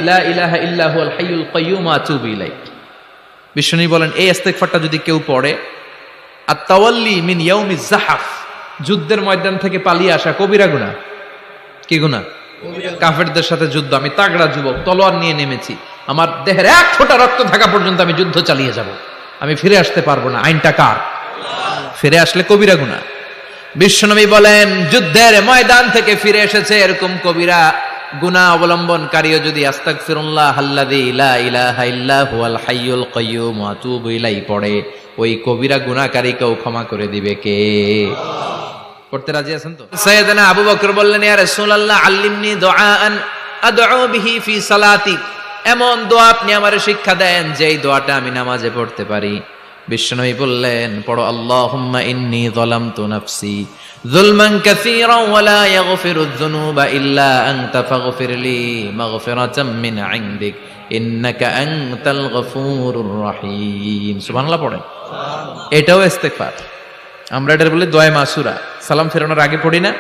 লা ইলাহা ইল্লা হুয়াল হাইয়ুল কাইয়্যুম ওয়া আতুবু ইলাইহি। বিশ্বনবী বলেন এই ইস্তেগফারটা যদি কেউ পড়ে, আত-তাওয়াল্লি মিন ইয়াউমিজ যাহাফ, যুদ্ধের ময়দান থেকে পালিয়ে আসা কবিরা গুনাহ। কি গুনাহ? কাফেরদের সাথে যুদ্ধ, আমি তাগড়া যুবক, তলোয়ার নিয়ে নেমেছি, আমার দেহের এক ফোঁটা রক্ত থাকা পর্যন্ত আমি যুদ্ধ চালিয়ে যাব, আমি ফিরে আসতে পারবো না, আইনটা কার? ফিরে আসলে কবিরা গুনাহ। বিশ্বনবী বলেন যুদ্ধের ময়দান থেকে ফিরে এসেছে এরকম কবিরা গুনাহ অবলম্বনকারীও যদি আস্তাগফিরুল্লাহ আল্লাযী লা ইলাহা ইল্লা হুয়াল হাইয়ুল কাইয়্যুম ওয়া আতুবু ইলাইহি পড়ে, ওই কবিরা গুনাহকারীকেও ক্ষমা করে দিবে কে? পড়তে রাজি আছেন তো? সাইয়েদনা আবু বকর বললেন, ইয়া রাসূলুল্লাহ আল্লিমনি দুআআন আদউ বিহি ফি সালাতি, এমন দোয়া আপনি আমারে শিক্ষা দেন যেই দোয়াটা আমি নামাজে পড়তে পারি। বিশ্বনবী বললেন, পড়ো আল্লাহুম্মা ইন্নী যালামতু নাফসি যুলমান কাসীরান ওয়া লা ইয়াগফিরুয যুনুবা ইল্লা আনতা ফাগফিরলি মাগফিরাতাম মিন ইনদিক ইন্নাকা আনতাল গফুরুর রহিম। সুবহানাল্লাহ পড়েন। এটাও ইস্তেগফার। আমরা এটার বলি দোয়া মাসুরা, সালাম ফেরানোর আগে পড়ি না?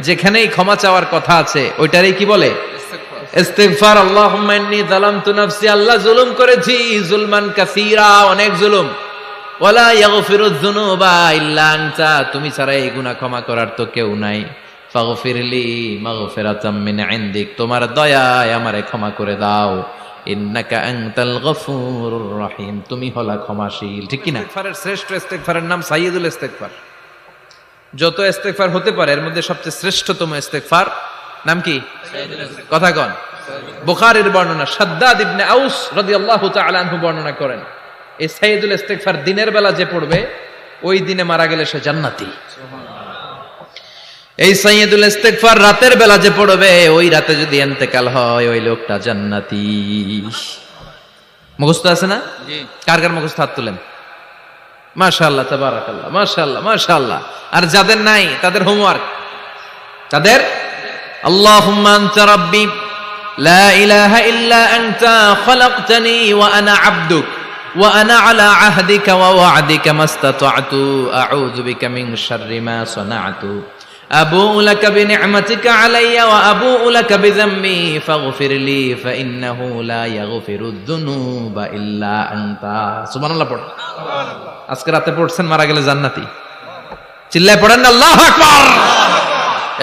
যেখানেই ক্ষমা চাওয়ার কথা আছে ওইটারই কি বলে? ইস্তেগফার। আল্লাহুম্মা ইন্নী যালামতু নাফসি, আল্লাহ জুলুম করেছি, যুলমান কাসীরা, অনেক জুলুম, ওয়ালা ইয়াগফিরুয যুনুবা ইল্লা আনতা, তুমি ছাড়া এই গুনাহ ক্ষমা করার তো কেউ নাই, ফাগফিরলি মাগফিরাতাম মিন ইনদিক, তোমার দয়ায় আমারে ক্ষমা করে দাও, ইন্নাকা আনতাল গফুরুর রহিম, তুমি হলা ক্ষমাশীল। ঠিক কি না? ইস্তেগফারের শ্রেষ্ঠ ইস্তেগফারের নাম সাইয়্যিদুল ইস্তেগফার। যত ইস্তেগফার হতে পারে এর মধ্যে সবচেয়ে শ্রেষ্ঠতম ইস্তেগফার নাম কি? কথা কন। বুখারীর বর্ণনা, শাদ্দাদ ইবনে আউস রাদিয়াল্লাহু তাআলা আনহু বর্ণনা করেন, এই সাইয়্যিদুল ইস্তেগফার দিনের বেলা যে পড়বে ওই দিনে মারা গেলে সে জান্নাতি। এই সাইয়্যিদুল ইস্তেগফার রাতের বেলা যে পড়বে ওই রাতে যদি ইন্তেকাল হয় ওই লোকটা জান্নাতি। মুখস্থ আছে না? জি। কার কার মুখস্থ হাত তুলেন? মাশাআল্লাহ, তাবারাকাল্লাহ, মাশাআল্লাহ, মাশাআল্লাহ। আর যাদের নাই তাদের হোমওয়ার্ক, তাদের আল্লাহুম্মা আনতা রাব্বি লা ইলাহা ইল্লা আনতা খালাকতানি ওয়া আনা আবদুক ওয়া আনা আলা আহদিকা ওয়া ওয়া'দিকা মাস্তাতা'তু আউযু বিকা মিন শাররি মা সানা'তু আবুউ লাকা বিনি'মাতিকা আলাইয়া ওয়া আবুউ লাকা বিযামবি ফাগফিরলি ফাইন্নাহু লা ইয়াগফিরুয যুনুবা ইল্লা আনতা। সুবহানাল্লাহ পড়েন। আজকে রাতে পড়ছেন, মারা গেলে জান্নাতি। চিল্লায় পড়েন না আল্লাহু আকবার।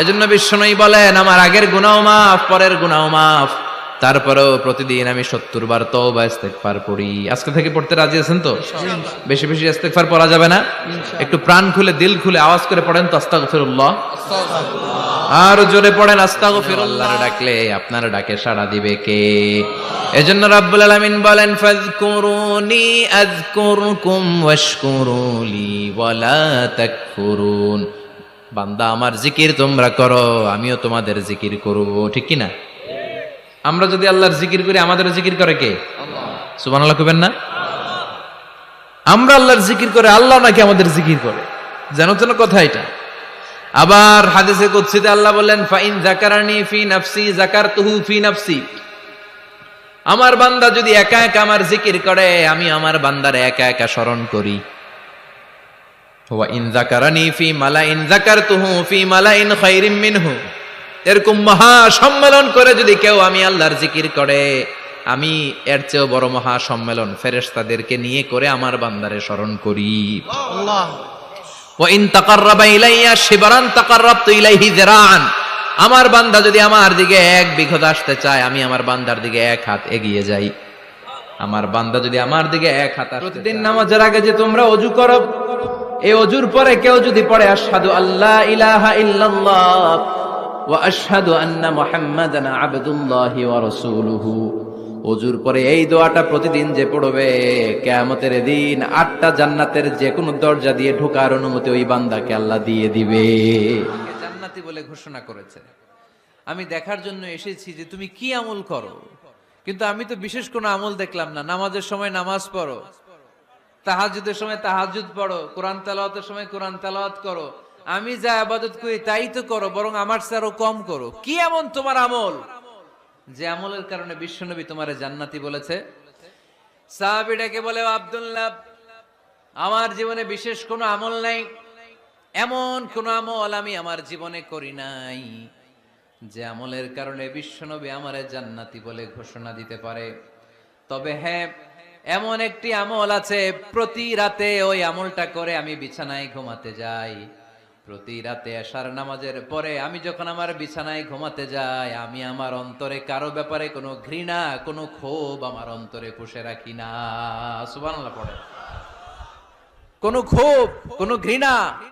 এজন্য বিশ্বনবী বলেন আমার আগের গুনাহ মাফ, পরের গুনাহ মাফ, তারপরেও প্রতিদিন আমি 70 বার তওবা ইস্তেগফার পড়ি। আজকে থেকে পড়তে রাজি আছেন তো? বেশি বেশি ইস্তেগফার পড়া যাবে না? একটু প্রাণ খুলে দিল খুলে আওয়াজ করে পড়েন তো আস্তাগফিরুল্লাহ। আর জোরে পড়েন আস্তাগফিরুল্লাহ। ডাকলে আপনার ডাকে সাড়া দিবে কে? এজন্য রাব্বুল আলামিন বলেন ফাযকুরুনি আযকুরকুম ওয়াশকুরুলি ওয়ালা তাকফুরুন। বান্দা আমার জিকির তোমরা করো, আমিও তোমাদের জিকির করব। ঠিক কি না? আমরা যদি আল্লাহর জিকির করি আমাদের জিকির করে কে? আল্লাহ। সুবহানাল্লাহ কইবেন না? আমরা আল্লাহর জিকির করে, আল্লাহ নাকি আমাদের জিকির করে, জানো তো না কথা এটা। আবার হাদিসে কুদসিতে আল্লাহ বলেন ফাইন যাকারানি ফি নাফসি যাকারতুহু ফি নাফসি, আমার বান্দা যদি একা একা আমার জিকির করে আমি আমার বান্দারে একা একা স্মরণ করি। ওয়া ইন যাকারানি ফি মালাইন যাকারতুহু ফি মালাইন খায়রিম মিনহু, এরকম মহা সম্মেলন করে যদি কেউ আমি আল্লাহর জিকির করে আমি এর চেয়েও বড় মহা সম্মেলন ফেরেশতাদেরকে নিয়ে করে আমার বান্দারে স্মরণ করি। আল্লাহ। ওয়া ইন তাকাররাবা ইলাইয়া শিবরান তাকাররাবতু ইলাইহি যিরাআন, আমার বান্দা যদি আমার দিকে এক বিঘত আসতে চায় আমি আমার বান্দার দিকে এক হাত এগিয়ে যাই। আমার বান্দা যদি আমার দিকে এক হাত আসতে, প্রতিদিন নামাজের আগে যে তোমরা ওযু করো, এই ওযুর পরে কেউ যদি পড়ে আশহাদু আল্লা ইলাহা ইল্লাল্লাহ ওয়া আশহাদু আন্না মুহাম্মাদান আবদুল্লাহি ওয়া রাসূলুহু, ওযুর পরে এই দোয়াটা প্রতিদিন যে পড়বে কিয়ামতের দিন 8টা জান্নাতের যে কোনো দরজা দিয়ে ঢোকার অনুমতি ওই বান্দাকে আল্লাহ দিয়ে দিবে। জান্নাতি বলে ঘোষণা করেছে। আমি দেখার জন্য এসেছি যে তুমি কি আমল করো, কিন্তু আমি তো বিশেষ কোনো আমল দেখলাম না। নামাজের সময় নামাজ পড়ো, তাহাজ্জুদের সময় তাহাজ্জুদ পড়ো, কোরআন তেলাওয়াতের সময় কোরআন তেলাওয়াত করো, আমি যা ইবাদত করি তাই তো করো, বরং আমার চেয়ে আরো কম করো। কি এমন তোমার আমল যে আমলের কারণে বিশ্বনবী তোমারে জান্নাতি বলেছে? সাহাবীটাকে বলে আব্দুল্লাহ, আমার জীবনে বিশেষ কোনো আমল নাই, এমন কোন আমল আমি আমার জীবনে করি নাই যে আমলের কারণে বিশ্বনবী আমারে জান্নাতি বলে ঘোষণা দিতে পারে। তবে হ্যাঁ, এমন একটি আমল আছে, প্রতি রাতে ওই আমলটা করে আমি বিছানায় ঘুমাতে যাই। প্রতি রাতে এশার নামাজের পরে আমি যখন আমার বিছানায় ঘুমাতে যাই, আমি আমার অন্তরে কারো ব্যাপারে কোনো ঘৃণা, কোনো ক্ষোভ আমার অন্তরে পুষে রাখি না। সুবহানাল্লাহ পড়ে। কোনো ক্ষোভ, কোনো ঘৃণা